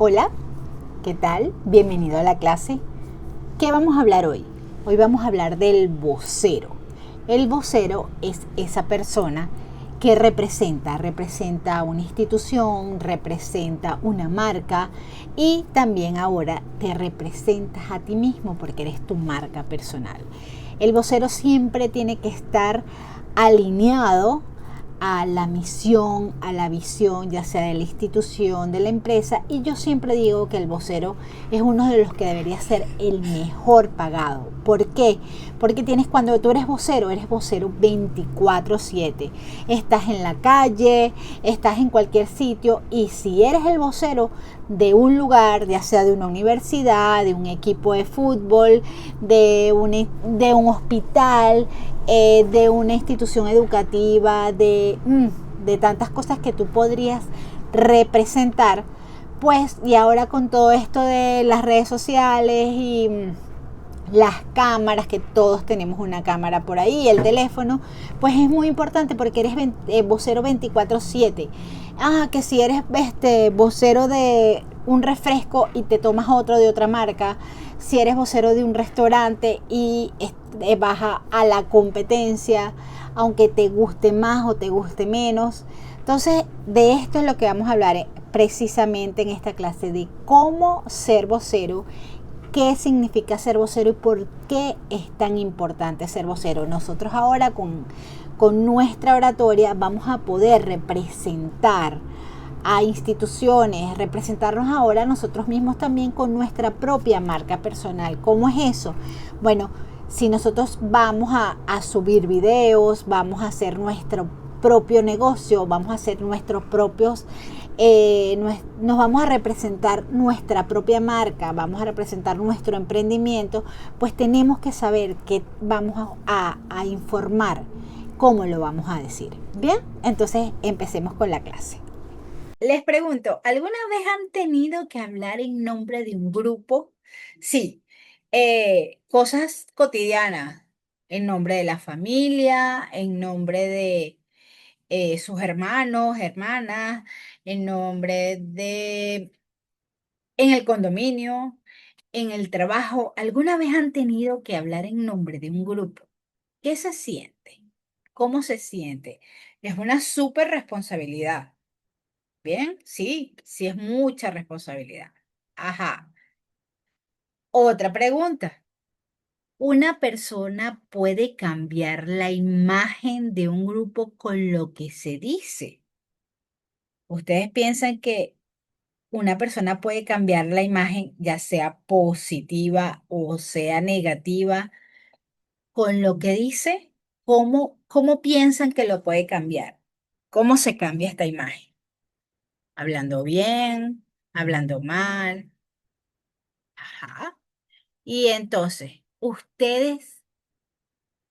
Hola, ¿qué tal? Bienvenido a la clase. ¿Qué vamos a hablar hoy? Hoy vamos a hablar del vocero. El vocero es esa persona que representa una institución, representa una marca y también ahora te representas a ti mismo porque eres tu marca personal. El vocero siempre tiene que estar alineado a la misión, a la visión, ya sea de la institución, de la empresa, y yo siempre digo que el vocero es uno de los que debería ser el mejor pagado. ¿Por qué? Porque cuando tú eres vocero 24/7. Estás en la calle, estás en cualquier sitio, y si eres el vocero de un lugar, ya sea de una universidad, de un equipo de fútbol, de un hospital, de una institución educativa, de tantas cosas que tú podrías representar, pues, y ahora con todo esto de las redes sociales y las cámaras, que todos tenemos una cámara por ahí, el teléfono, pues es muy importante porque eres vocero 24/7. Que si eres vocero de un refresco y te tomas otro de otra marca, si eres vocero de un restaurante y vas a la competencia, aunque te guste más o te guste menos. Entonces, de esto es lo que vamos a hablar precisamente en esta clase, de cómo ser vocero, qué significa ser vocero y por qué es tan importante ser vocero. Nosotros ahora con nuestra oratoria vamos a poder representar a instituciones, representarnos ahora nosotros mismos también con nuestra propia marca personal. ¿Cómo es eso? Bueno, si nosotros vamos a subir videos, vamos a hacer nuestro propio negocio, vamos a hacer nuestros propios, nos vamos a representar nuestra propia marca, vamos a representar nuestro emprendimiento, pues tenemos que saber qué vamos a informar, cómo lo vamos a decir. Bien, entonces empecemos con la clase. Les pregunto, ¿alguna vez han tenido que hablar en nombre de un grupo? Sí, cosas cotidianas, en nombre de la familia, en nombre de sus hermanos, hermanas, en nombre de, en el condominio, en el trabajo. ¿Alguna vez han tenido que hablar en nombre de un grupo? ¿Qué se siente? ¿Cómo se siente? Es una súper responsabilidad. Bien, sí, sí es mucha responsabilidad. Ajá. Otra pregunta. ¿Una persona puede cambiar la imagen de un grupo con lo que se dice? ¿Ustedes piensan que una persona puede cambiar la imagen, ya sea positiva o sea negativa, con lo que dice? ¿Cómo piensan que lo puede cambiar? ¿Cómo se cambia esta imagen? ¿Hablando bien? ¿Hablando mal? Ajá. Y entonces, ¿ustedes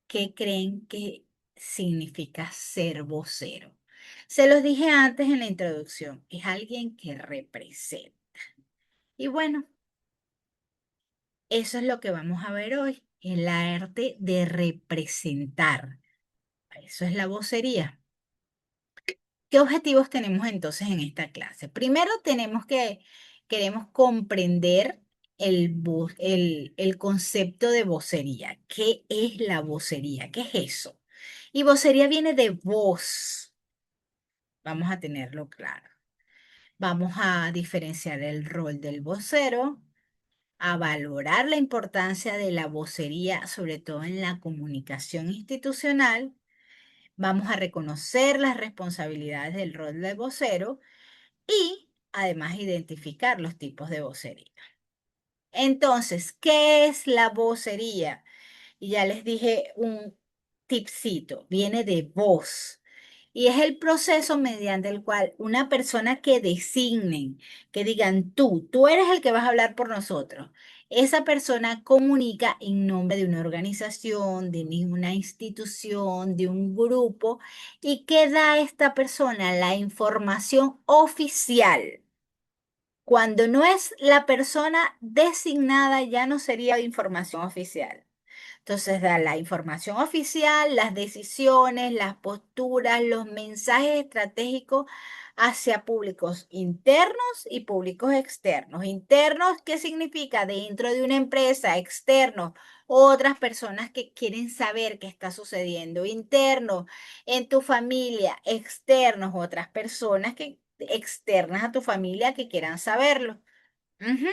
qué creen que significa ser vocero? Se los dije antes en la introducción, es alguien que representa. Y bueno, eso es lo que vamos a ver hoy, el arte de representar. Eso es la vocería. ¿Qué objetivos tenemos entonces en esta clase? Primero queremos comprender el concepto de vocería. ¿Qué es la vocería? ¿Qué es eso? Y vocería viene de voz. Vamos a tenerlo claro. Vamos a diferenciar el rol del vocero, a valorar la importancia de la vocería, sobre todo en la comunicación institucional. Vamos a reconocer las responsabilidades del rol del vocero y además identificar los tipos de vocería. Entonces, ¿qué es la vocería? Y ya les dije un tipcito, viene de voz. Y es el proceso mediante el cual una persona que designen, que digan tú eres el que vas a hablar por nosotros. Esa persona comunica en nombre de una organización, de una institución, de un grupo, y que da esta persona la información oficial. Cuando no es la persona designada, ya no sería información oficial. Entonces da la información oficial, las decisiones, las posturas, los mensajes estratégicos hacia públicos internos y públicos externos. Internos, ¿qué significa? Dentro de una empresa, externos, otras personas que quieren saber qué está sucediendo. Internos, en tu familia, externos, otras personas que externas a tu familia que quieran saberlo. Ujú.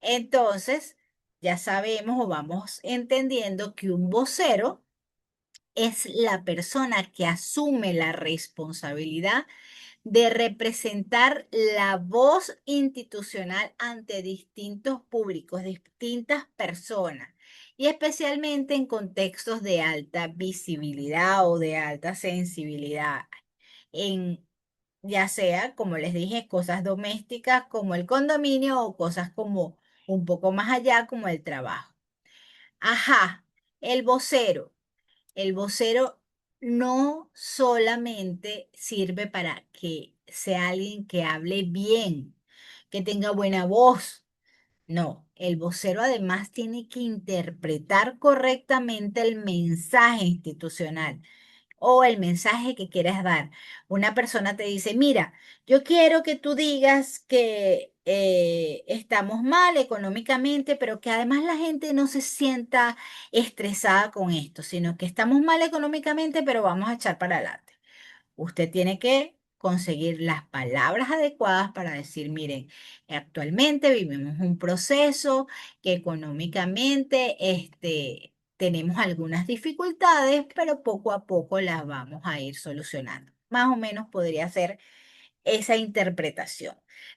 Entonces, ya sabemos o vamos entendiendo que un vocero es la persona que asume la responsabilidad de representar la voz institucional ante distintos públicos, distintas personas, y especialmente en contextos de alta visibilidad o de alta sensibilidad, en ya sea, como les dije, cosas domésticas como el condominio o cosas como un poco más allá como el trabajo. Ajá, el vocero. El vocero no solamente sirve para que sea alguien que hable bien, que tenga buena voz. No, el vocero además tiene que interpretar correctamente el mensaje institucional o el mensaje que quieras dar. Una persona te dice, mira, yo quiero que tú digas que estamos mal económicamente, pero que además la gente no se sienta estresada con esto, sino que estamos mal económicamente, pero vamos a echar para adelante. Usted tiene que conseguir las palabras adecuadas para decir, miren, actualmente vivimos un proceso que económicamente tenemos algunas dificultades, pero poco a poco las vamos a ir solucionando. Más o menos podría ser esa interpretación.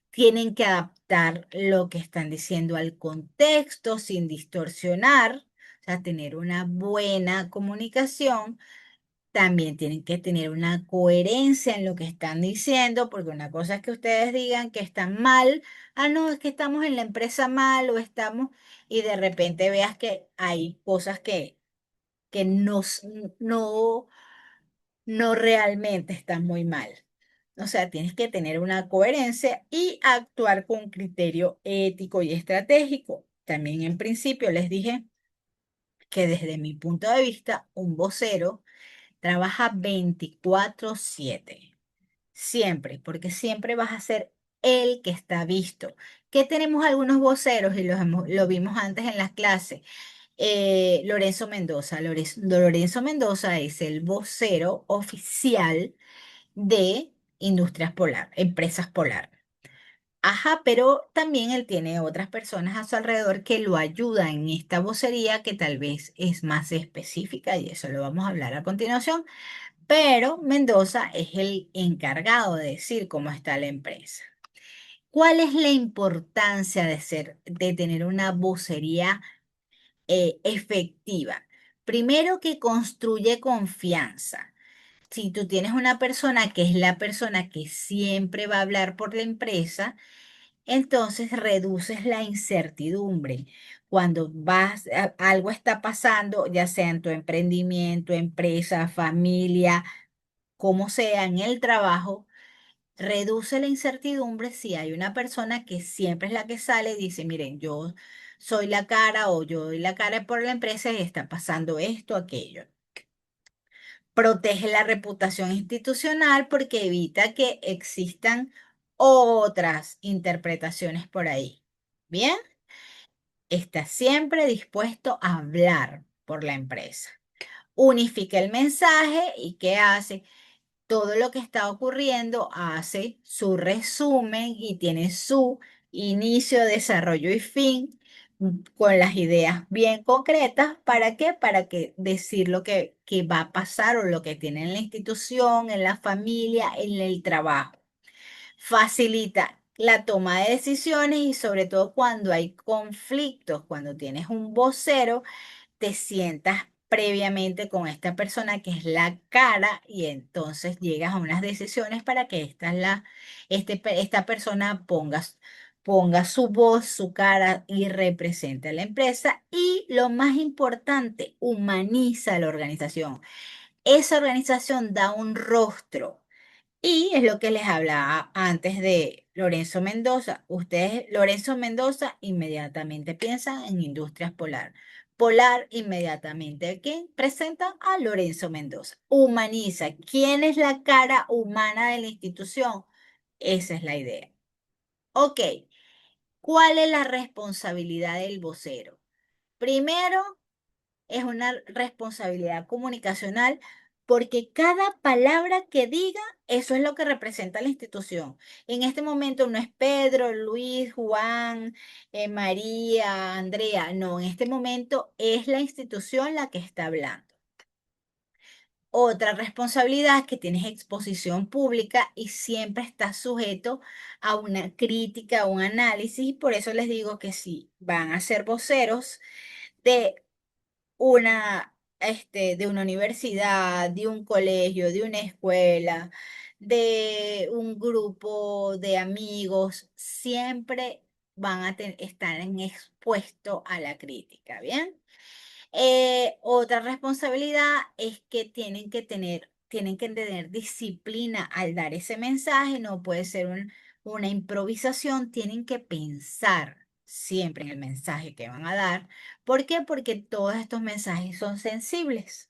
Tienen que adaptar lo que están diciendo al contexto sin distorsionar, o sea, tener una buena comunicación. También tienen que tener una coherencia en lo que están diciendo, porque una cosa es que ustedes digan que están mal, ah, no, es que estamos en la empresa mal o estamos, y de repente veas que hay cosas que no, no realmente están muy mal. O sea, tienes que tener una coherencia y actuar con criterio ético y estratégico. También en principio les dije que desde mi punto de vista, un vocero trabaja 24/7. Siempre, porque siempre vas a ser el que está visto. Que tenemos algunos voceros y lo vimos antes en las clases. Lorenzo Mendoza. Lorenzo Mendoza es el vocero oficial de Industrias Polar, Empresas Polar. Ajá, pero también él tiene otras personas a su alrededor que lo ayudan en esta vocería que tal vez es más específica y eso lo vamos a hablar a continuación. Pero Mendoza es el encargado de decir cómo está la empresa. ¿Cuál es la importancia de tener una vocería efectiva? Primero que construye confianza. Si tú tienes una persona que es la persona que siempre va a hablar por la empresa, entonces reduces la incertidumbre. Cuando algo está pasando, ya sea en tu emprendimiento, empresa, familia, como sea en el trabajo, reduce la incertidumbre si hay una persona que siempre es la que sale y dice, miren, yo soy la cara o yo doy la cara por la empresa y está pasando esto, aquello. Protege la reputación institucional porque evita que existan otras interpretaciones por ahí. Bien, está siempre dispuesto a hablar por la empresa. Unifica el mensaje y ¿qué hace? Todo lo que está ocurriendo, hace su resumen y tiene su inicio, desarrollo y fin con las ideas bien concretas. ¿Para qué? Para que decir que va a pasar o lo que tiene en la institución, en la familia, en el trabajo. Facilita la toma de decisiones y sobre todo cuando hay conflictos, cuando tienes un vocero te sientas previamente con esta persona que es la cara y entonces llegas a unas decisiones para que esta persona ponga su voz, su cara y represente a la empresa. Y lo más importante, humaniza la organización. Esa organización da un rostro. Y es lo que les hablaba antes de Lorenzo Mendoza. Ustedes, Lorenzo Mendoza, inmediatamente piensan en Industrias Polar. Polar, inmediatamente, ¿quién presenta? A Lorenzo Mendoza. Humaniza. ¿Quién es la cara humana de la institución? Esa es la idea. Ok, ¿cuál es la responsabilidad del vocero? Primero, es una responsabilidad comunicacional porque cada palabra que diga, eso es lo que representa la institución. En este momento no es Pedro, Luis, Juan, María, Andrea, no, en este momento es la institución la que está hablando. Otra responsabilidad es que tienes exposición pública y siempre estás sujeto a una crítica, a un análisis, y por eso les digo que si van a ser voceros de de una universidad, de un colegio, de una escuela, de un grupo de amigos, siempre van a estar expuestos a la crítica, ¿bien? Otra responsabilidad es que tienen que tener disciplina al dar ese mensaje, no puede ser una improvisación, tienen que pensar siempre en el mensaje que van a dar. ¿Por qué? Porque todos estos mensajes son sensibles.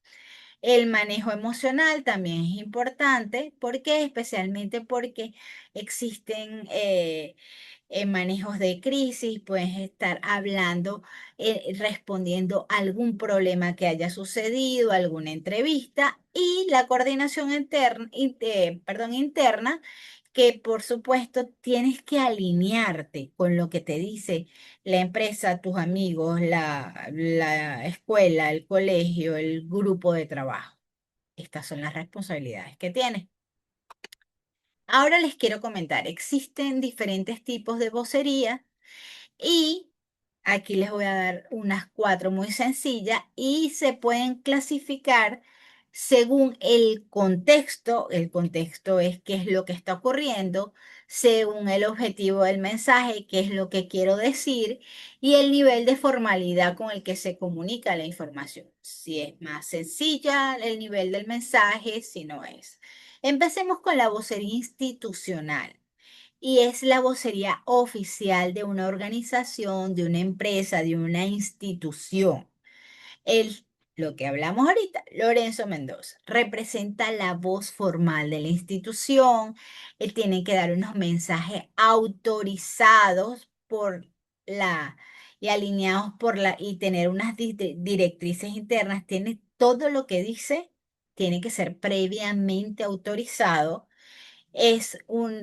El manejo emocional también es importante. ¿Por qué? Especialmente porque existen manejos de crisis, puedes estar hablando, respondiendo a algún problema que haya sucedido, alguna entrevista y la coordinación interna, que por supuesto tienes que alinearte con lo que te dice la empresa, tus amigos, la escuela, el colegio, el grupo de trabajo. Estas son las responsabilidades que tienes. Ahora les quiero comentar, existen diferentes tipos de vocería y aquí les voy a dar unas cuatro muy sencillas y se pueden clasificar según el contexto. El contexto es qué es lo que está ocurriendo, según el objetivo del mensaje, qué es lo que quiero decir y el nivel de formalidad con el que se comunica la información. Si es más sencilla el nivel del mensaje, si no es. Empecemos con la vocería institucional y es la vocería oficial de una organización, de una empresa, de una institución. El, lo que hablamos ahorita, Lorenzo Mendoza, representa la voz formal de la institución. Él tiene que dar unos mensajes autorizados por la y alineados por y tener unas directrices internas. Tiene todo lo que dice, tiene que ser previamente autorizado,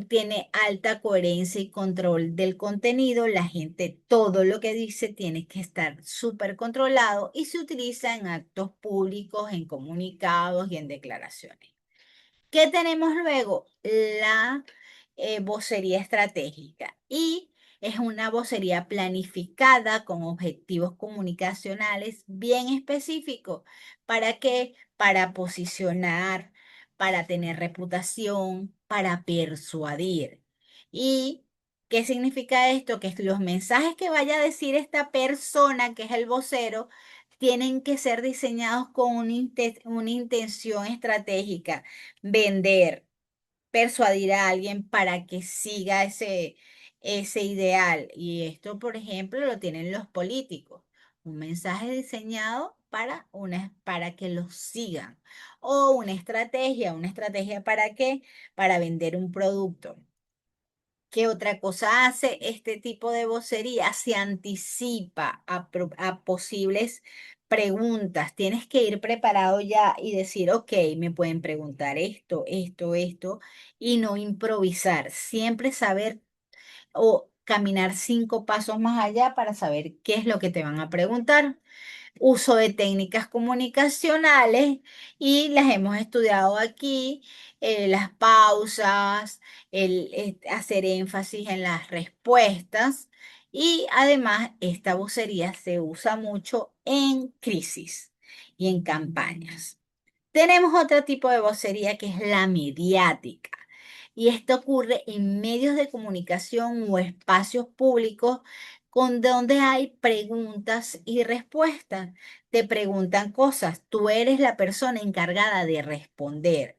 tiene alta coherencia y control del contenido. La gente, todo lo que dice tiene que estar súper controlado y se utiliza en actos públicos, en comunicados y en declaraciones. ¿Qué tenemos luego? La vocería estratégica y es una vocería planificada con objetivos comunicacionales bien específicos. ¿Para qué? Para posicionar, para tener reputación, para persuadir. ¿Y qué significa esto? Que los mensajes que vaya a decir esta persona, que es el vocero, tienen que ser diseñados con una intención estratégica: vender, persuadir a alguien para que siga ese ideal. Y esto, por ejemplo, lo tienen los políticos. Un mensaje diseñado para que los sigan. O ¿una estrategia para qué? Para vender un producto. ¿Qué otra cosa hace este tipo de vocería? Se anticipa a posibles preguntas. Tienes que ir preparado ya y decir, ok, me pueden preguntar esto, y no improvisar. Siempre saber o caminar 5 pasos más allá para saber qué es lo que te van a preguntar. Uso de técnicas comunicacionales y las hemos estudiado aquí, las pausas, hacer énfasis en las respuestas, y además esta vocería se usa mucho en crisis y en campañas. Tenemos otro tipo de vocería que es la mediática. Y esto ocurre en medios de comunicación o espacios públicos con donde hay preguntas y respuestas. Te preguntan cosas, tú eres la persona encargada de responder.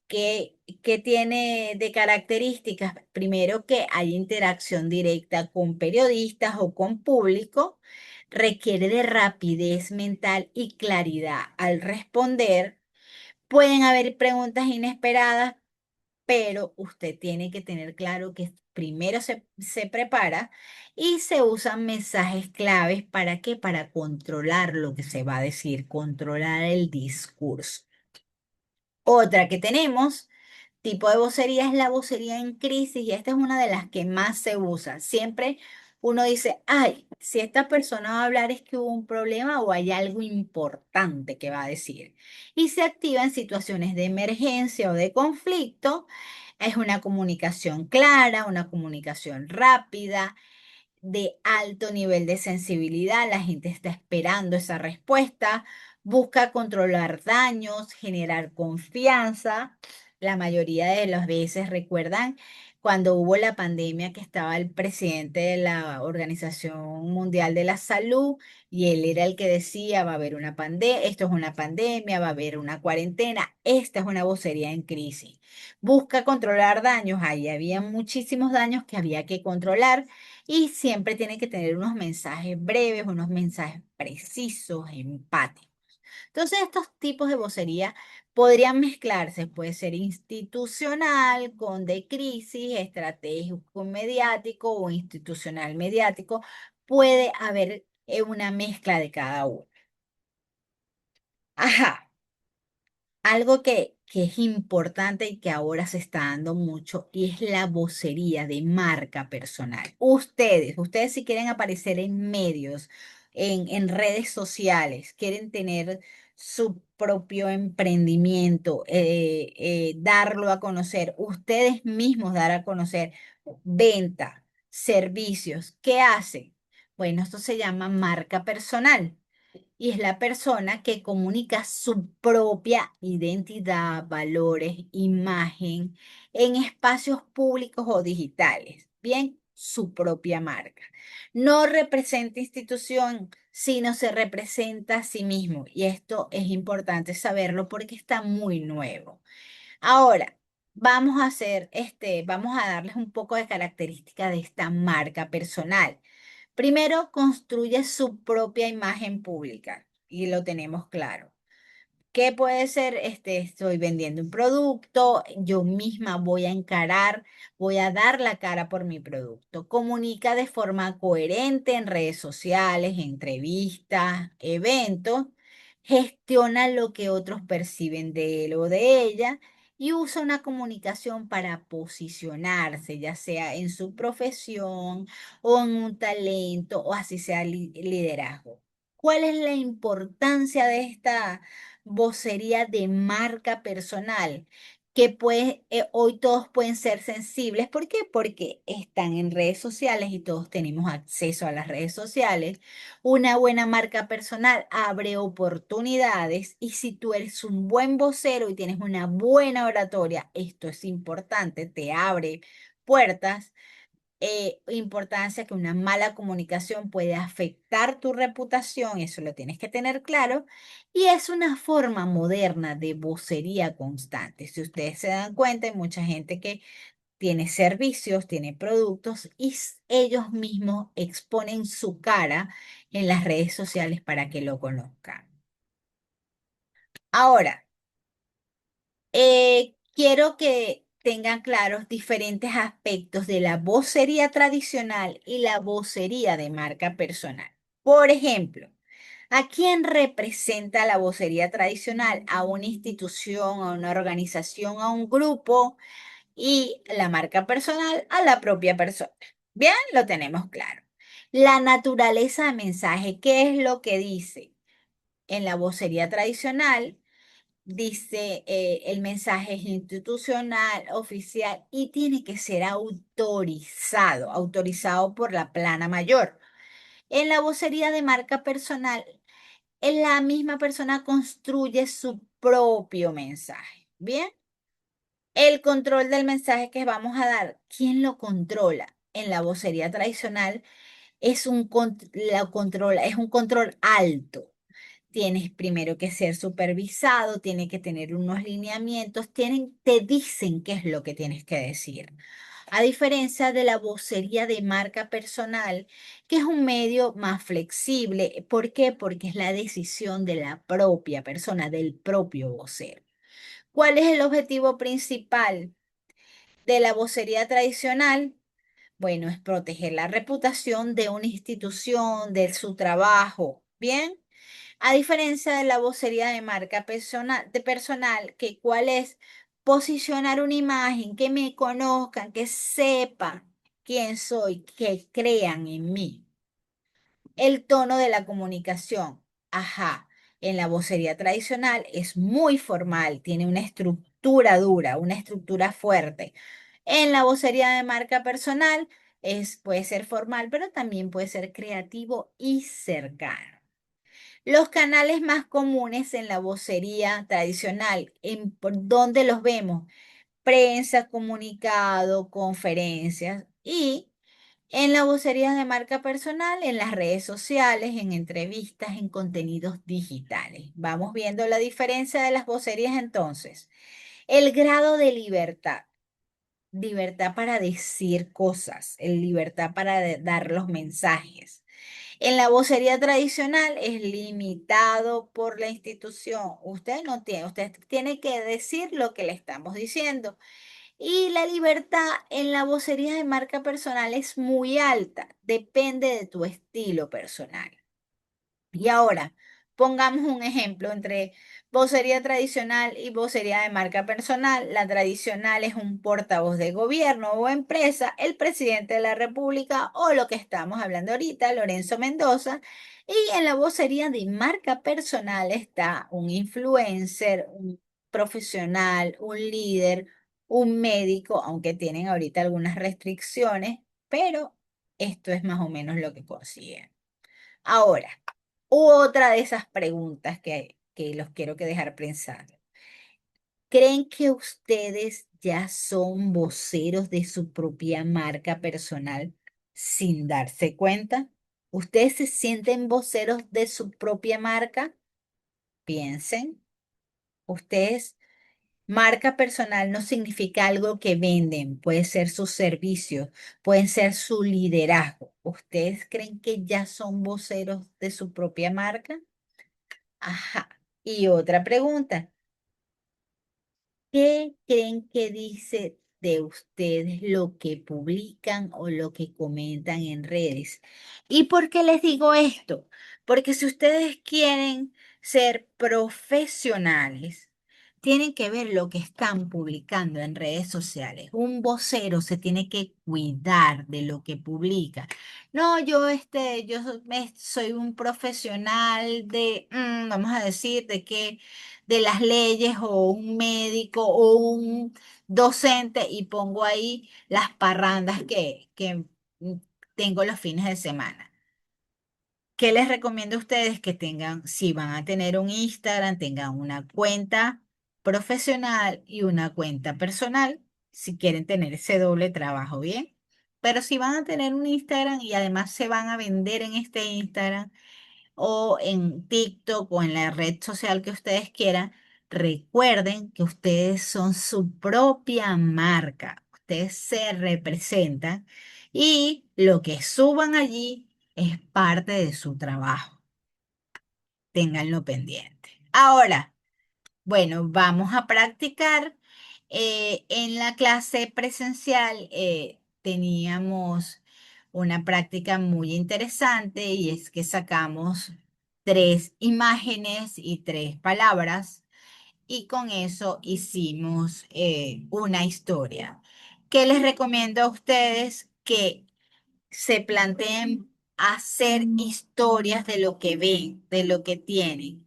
¿Qué tiene de características? Primero, que hay interacción directa con periodistas o con público, requiere de rapidez mental y claridad al responder. Pueden haber preguntas inesperadas, pero usted tiene que tener claro que primero se prepara y se usan mensajes claves. ¿Para qué? Para controlar lo que se va a decir, controlar el discurso. Otra que tenemos tipo de vocería es la vocería en crisis y esta es una de las que más se usa. Siempre uno dice, ay, si esta persona va a hablar es que hubo un problema o hay algo importante que va a decir. Y se activa en situaciones de emergencia o de conflicto. Es una comunicación clara, una comunicación rápida de alto nivel de sensibilidad, la gente está esperando esa respuesta, busca controlar daños, generar confianza. La mayoría de las veces recuerdan cuando hubo la pandemia que estaba el presidente de la Organización Mundial de la Salud y él era el que decía, va a haber una pandemia, esto es una pandemia, va a haber una cuarentena, esta es una vocería en crisis. Busca controlar daños, ahí había muchísimos daños que había que controlar y siempre tiene que tener unos mensajes breves, unos mensajes precisos, empáticos. Entonces, estos tipos de vocería podrían mezclarse, puede ser institucional con de crisis, estratégico mediático o institucional mediático. Puede haber una mezcla de cada uno. Ajá. Algo que es importante y que ahora se está dando mucho y es la vocería de marca personal. Ustedes si quieren aparecer en medios, en redes sociales, quieren tener su propio emprendimiento, darlo a conocer, ustedes mismos dar a conocer venta, servicios, ¿qué hacen? Bueno, esto se llama marca personal y es la persona que comunica su propia identidad, valores, imagen en espacios públicos o digitales. Bien, su propia marca. No representa institución, sino se representa a sí mismo. Y esto es importante saberlo porque está muy nuevo. Ahora, vamos a darles un poco de característica de esta marca personal. Primero, construye su propia imagen pública y lo tenemos claro. ¿Qué puede ser? Estoy vendiendo un producto, yo misma voy a encarar, voy a dar la cara por mi producto. Comunica de forma coherente en redes sociales, entrevistas, eventos, gestiona lo que otros perciben de él o de ella y usa una comunicación para posicionarse, ya sea en su profesión o en un talento o así sea liderazgo. ¿Cuál es la importancia de esta vocería de marca personal? Que pues hoy todos pueden ser sensibles. ¿Por qué? Porque están en redes sociales y todos tenemos acceso a las redes sociales. Una buena marca personal abre oportunidades y si tú eres un buen vocero y tienes una buena oratoria, esto es importante, te abre puertas. Importancia que una mala comunicación puede afectar tu reputación, eso lo tienes que tener claro, y es una forma moderna de vocería constante. Si ustedes se dan cuenta, hay mucha gente que tiene servicios, tiene productos y ellos mismos exponen su cara en las redes sociales para que lo conozcan. Ahora, quiero que tengan claros diferentes aspectos de la vocería tradicional y la vocería de marca personal. Por ejemplo, ¿a quién representa la vocería tradicional? A una institución, a una organización, a un grupo y la marca personal a la propia persona. Bien, lo tenemos claro. La naturaleza de mensaje, ¿qué es lo que dice? En la vocería tradicional dice, el mensaje es institucional, oficial y tiene que ser autorizado por la plana mayor. En la vocería de marca personal, la misma persona construye su propio mensaje. Bien, el control del mensaje que vamos a dar, ¿quién lo controla? En la vocería tradicional es un control alto. Tienes primero que ser supervisado, tiene que tener unos lineamientos, te dicen qué es lo que tienes que decir. A diferencia de la vocería de marca personal, que es un medio más flexible. ¿Por qué? Porque es la decisión de la propia persona, del propio vocero. ¿Cuál es el objetivo principal? de la vocería tradicional, bueno, es proteger la reputación de una institución, de su trabajo, ¿bien? A diferencia de la vocería de marca personal, que cuál es posicionar una imagen, que me conozcan, que sepan quién soy, que crean en mí. El tono de la comunicación. Ajá, en la vocería tradicional es muy formal, tiene una estructura dura, una estructura fuerte. En la vocería de marca personal puede ser formal, pero también puede ser creativo y cercano. Los canales más comunes en la vocería tradicional, ¿por dónde los vemos? Prensa, comunicado, conferencias y en la vocería de marca personal, en las redes sociales, en entrevistas, en contenidos digitales. Vamos viendo la diferencia de las vocerías entonces. El grado de libertad. Libertad para decir cosas, el libertad para dar los mensajes. En la vocería tradicional es limitado por la institución. Usted tiene que decir lo que le estamos diciendo. Y la libertad en la vocería de marca personal es muy alta, depende de tu estilo personal. Y ahora, pongamos un ejemplo entre vocería tradicional y vocería de marca personal. La tradicional es un portavoz de gobierno o empresa, el presidente de la República o lo que estamos hablando ahorita, Lorenzo Mendoza. Y en la vocería de marca personal está un influencer, un profesional, un líder, un médico, aunque tienen ahorita algunas restricciones, pero esto es más o menos lo que consiguen. Ahora, otra de esas preguntas que los quiero que dejar pensando. ¿Creen que ustedes ya son voceros de su propia marca personal sin darse cuenta? ¿Ustedes se sienten voceros de su propia marca? Piensen, ustedes, marca personal no significa algo que venden, puede ser sus servicios, pueden ser su liderazgo. ¿Ustedes creen que ya son voceros de su propia marca? Ajá. Y otra pregunta, ¿qué creen que dice de ustedes lo que publican o lo que comentan en redes? ¿Y por qué les digo esto? Porque si ustedes quieren ser profesionales, tienen que ver lo que están publicando en redes sociales. Un vocero se tiene que cuidar de lo que publica. No, soy un profesional de, vamos a decir, de las leyes o un médico o un docente y pongo ahí las parrandas que tengo los fines de semana. ¿Qué les recomiendo a ustedes que tengan, si van a tener un Instagram, tengan una cuenta profesional y una cuenta personal, si quieren tener ese doble trabajo, ¿bien? Pero si van a tener un Instagram y además se van a vender en este Instagram, o en TikTok o en la red social que ustedes quieran, recuerden que ustedes son su propia marca. Ustedes se representan y lo que suban allí es parte de su trabajo. Ténganlo pendiente. Ahora, bueno, vamos a practicar. En la clase presencial teníamos una práctica muy interesante y es que sacamos 3 imágenes y 3 palabras y con eso hicimos una historia. ¿Qué les recomiendo a ustedes? Que se planteen hacer historias de lo que ven, de lo que tienen.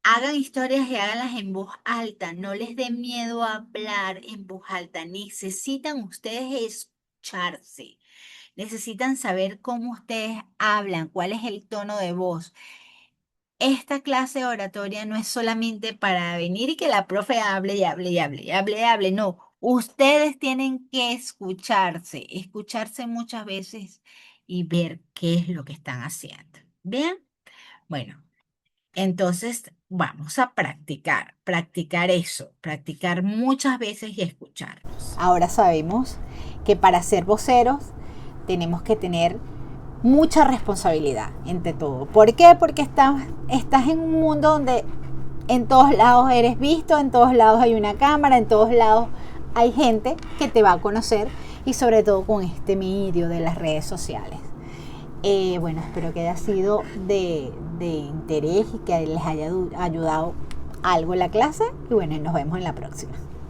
Hagan historias y háganlas en voz alta. No les dé miedo a hablar en voz alta. Necesitan ustedes escucharse. Necesitan saber cómo ustedes hablan, cuál es el tono de voz. Esta clase de oratoria no es solamente para venir y que la profe hable y hable y hable y hable y hable. No, ustedes tienen que escucharse, escucharse muchas veces y ver qué es lo que están haciendo. ¿Bien? Bueno. Entonces, vamos a practicar eso, practicar muchas veces y escucharnos. Ahora sabemos que para ser voceros tenemos que tener mucha responsabilidad entre todo. ¿Por qué? Porque estás en un mundo donde en todos lados eres visto, en todos lados hay una cámara, en todos lados hay gente que te va a conocer, y sobre todo con este medio de las redes sociales. Bueno, espero que haya sido de interés y que les haya ayudado algo en la clase, y bueno, nos vemos en la próxima.